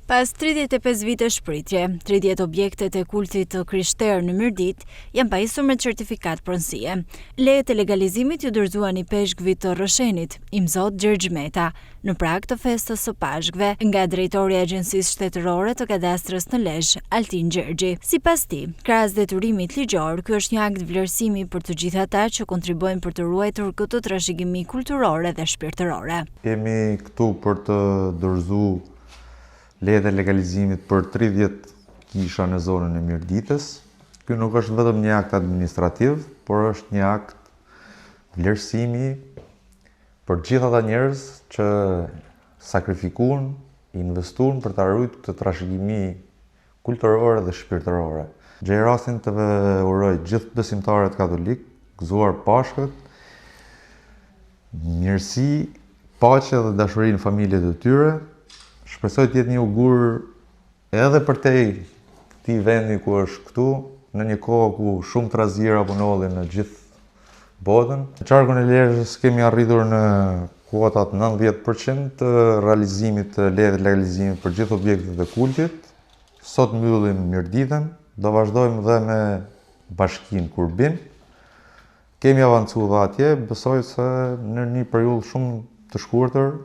Pas 35 vite shpritje, 30 objektet e kultit të Krishterë në Myrdit janë pajisur me certifikat pronësie. Lejet e legalizimit ju dorëzuan i peshkëve të Rroshenit, Imzot Gjergj Meta, në prag të festës së pashkëve nga drejtori i Agjencisë Shtetërore të Kadastrës në Lezhë, Altin Gjergji. Sipas tij, krahas detyrimit ligjor, ky është një akt vlerësimi për të gjithë ata që kontribojnë për të ruajtur këtë trashëgimi kulturore dhe shpirtërore. Jemi këtu për të dorëzuar lejet e legalizimit për 30 kisha në zonën e Myrditës. Ky nuk është vetëm një akt administrativ, por është një akt vlerësimi për gjithë ata njerëz që sakrifikuan, investuan për ta ruajtur këtë trashëgimi kulturore dhe shpirtërore. Gjej rastin të uroj gjithë besimtarët katolik, gëzuar Pashkët, mirësi, paqe dhe dashuri në familjet e tyre. Shpresoj të jetë një ugur edhe për te këtij vendi ku është këtu, në një kohë ku shumë trazira punodhin në gjithë botën. Në qarkun e Lezhës kemi arritur në kuotat 90% të realizimit të lejeve të legalizimit për gjithë objektet e kultit. Sot mbyllim Myrditën, do vazhdojmë dhe me bashkinë Kurbin. Kemi avancuar dhe atje, besoj se në një periudhë shumë të shkurtër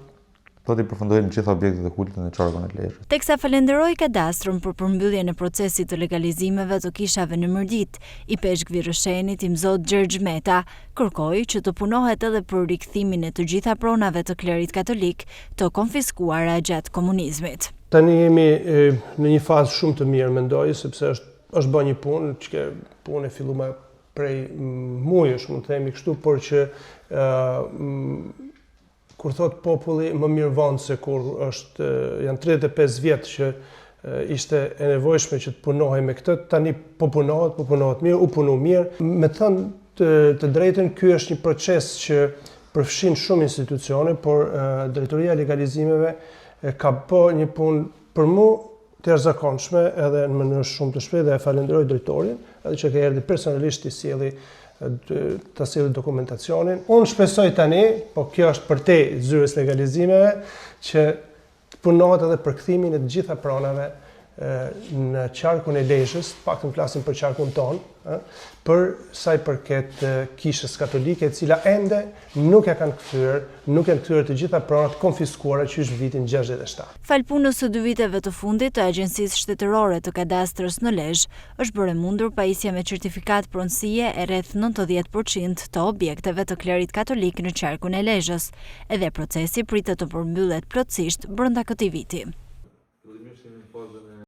do t'i përfundojmë gjitha objektet e kultit në qarkun e Lezhës. Teksa falenderoi kadastrën për përmbylljen e procesit të legalizimeve të kishave në Myrdit, i peshkëve Rroshenit Imzot Gjergj Meta kërkoi që të punohet edhe për rikthimin e të gjitha pronave të klerit katolik të konfiskuara gjatë komunizmit. Tani jemi në një fazë shumë të mirë, mendoj, sepse është bërë një punë, që punë e filluar prej muajsh, mund të themi kështu, por që kur thot populli më mirë vonë se kur janë 35 vjetë që ishte e nevojshme që të punohej me këtë, tani po punohet mirë, u punu mirë. Me thënë të drejtën, ky është një proces që përfshin shumë institucione, por Drejtoria e Legalizimeve ka bërë një punë për mu të jashtëzakonshme edhe në mënyrë shumë të shpejtë dhe e falenderoj drejtorin, edhe që ka erdhi personalisht të sjellë dokumentacionin. Unë shpresoj tani, po kjo është për te zyrës legalizimeve, që të punohet edhe për kthimin e të gjitha pronave në qarkun e Lezhës, pak të flasim për qarkun tonë, për sa i përket kishës katolike, e cila ende nuk janë kthyer të gjitha pronat konfiskuara që është vitin 67. Fal punës së 2 viteve të fundit të Agjencisë Shtetërore të Kadastrës në Lezhë, është bërë mundur pajisja me certifikat pronësie e rreth 90% të objekteve të klerit katolik në qarkun e Lezhës, edhe procesi pritet të përmbyllet plotësisht brenda këtij viti.